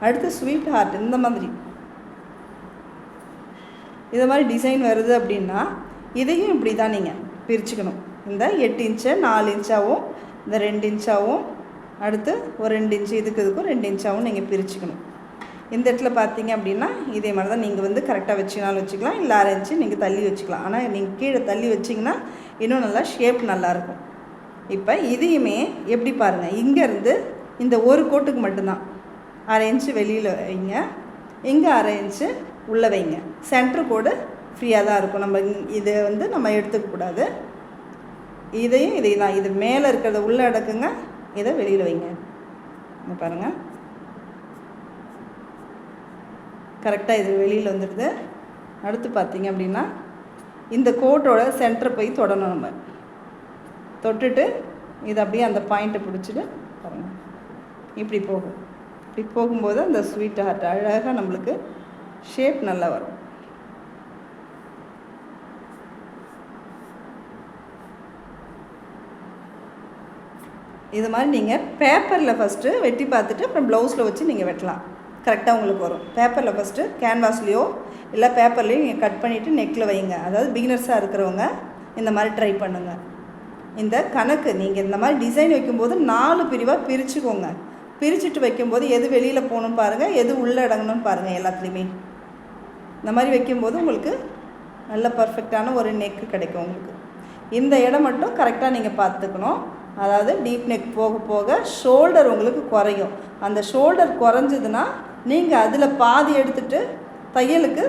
அடுத்து sweet heart இந்த மாதிரி இது மாதிரி டிசைன் வருது அப்படின்னா இதையும் இப்படி தான் நீங்கள் பிரிச்சுக்கணும். இந்த 8 இன்ச்சை 4 இன்ச்சாகவும் இந்த 2 இன்ச்சாகவும் அடுத்து ஒரு 2 இன்ச்சு இதுக்கும் 2 இன்ச்சாகவும் நீங்கள் பிரிச்சுக்கணும். இந்த இடத்துல பார்த்தீங்க அப்படின்னா இதே மாதிரி தான் நீங்கள் வந்து கரெக்டாக வச்சுக்கினாலும் வச்சுக்கலாம், இல்லை 1/2 இன்ச்சு நீங்கள் தள்ளி வச்சுக்கலாம். ஆனால் நீங்கள் கீழே தள்ளி வச்சிங்கன்னா இன்னும் நல்லா ஷேப் நல்லாயிருக்கும். இப்போ இதையுமே எப்படி பாருங்கள், இங்கேருந்து இந்த ஒரு கோட்டுக்கு மட்டும்தான் 1/2 இன்ச்சு வெளியில் வைங்க, இங்கே 1/2 இன்ச்சு உள்ளே வைங்க. சென்ட்ரு கோடு ஃப்ரீயாக தான் இருக்கும். நம்ம இதை வந்து நம்ம எடுத்துக்கக்கூடாது. இதையும் தான், இது மேலே இருக்கிறத உள்ளே அடக்குங்க, இதை வெளியில் வைங்க. இங்கே பாருங்கள், கரெக்டாக இது வெளியில் வந்துடுது. அடுத்து பார்த்திங்க அப்படின்னா இந்த கோட்டோட சென்டரை போய் தொடணும். நம்ம தொட்டுட்டு இது அப்படியே அந்த பாயிண்ட்டை பிடிச்சிட்டு பாருங்கள், இப்படி போகும். இப்படி போகும்போது அந்த ஸ்வீட் ஹார்ட் அழகாக நம்மளுக்கு ஷேப் நல்லா வரும். இது மாதிரி நீங்கள் பேப்பரில் ஃபஸ்ட்டு வெட்டி பார்த்துட்டு அப்புறம் ப்ளவுஸில் வச்சு நீங்கள் வெட்டலாம். கரெக்டாக உங்களுக்கு வரும். பேப்பரில் ஃபஸ்ட்டு கேன்வாஸ்லேயோ இல்லை பேப்பர்லேயோ நீங்கள் கட் பண்ணிவிட்டு நெக்கில் வைங்க. அதாவது பிகினர்ஸாக இருக்கிறவங்க இந்த மாதிரி ட்ரை பண்ணுங்கள். இந்த கணக்கு நீங்கள் இந்த மாதிரி டிசைன் வைக்கும்போது 4 பிரிவாக பிரிச்சுக்கோங்க. பிரிச்சுட்டு வைக்கும்போது எது வெளியில் போகணுன்னு பாருங்கள், எது உள்ளே அடங்கணும்னு பாருங்கள். எல்லாத்துலேயுமே இந்த மாதிரி வைக்கும்போது உங்களுக்கு நல்ல பர்ஃபெக்டான ஒரு நெக்கு கிடைக்கும். உங்களுக்கு இந்த இடம் மட்டும் கரெக்டாக நீங்கள் பார்த்துக்கணும். அதாவது டீப் நெக் போக போக ஷோல்டர் உங்களுக்கு குறையும். அந்த ஷோல்டர் குறைஞ்சதுன்னா நீங்கள் அதில் பாதி எடுத்துகிட்டு தையலுக்கு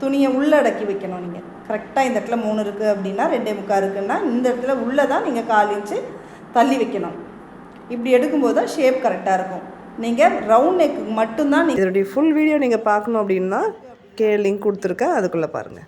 துணியை உள்ளடக்கி வைக்கணும். நீங்கள் கரெக்டாக இந்த இடத்துல 3 இருக்குது அப்படின்னா 2.25 இருக்குன்னா இந்த இடத்துல உள்ளே தான் நீங்கள் 1/4 இன்ச்சு தள்ளி வைக்கணும். இப்படி எடுக்கும்போது தான் ஷேப் கரெக்டாக இருக்கும். நீங்கள் ரவுண்ட் நெக்கு மட்டும்தான். இதோடைய ஃபுல் வீடியோ நீங்கள் பார்க்கணும் அப்படின்னா லிங்க் கொடுத்துருக்கேன், அதுக்குள்ளே பாருங்கள்.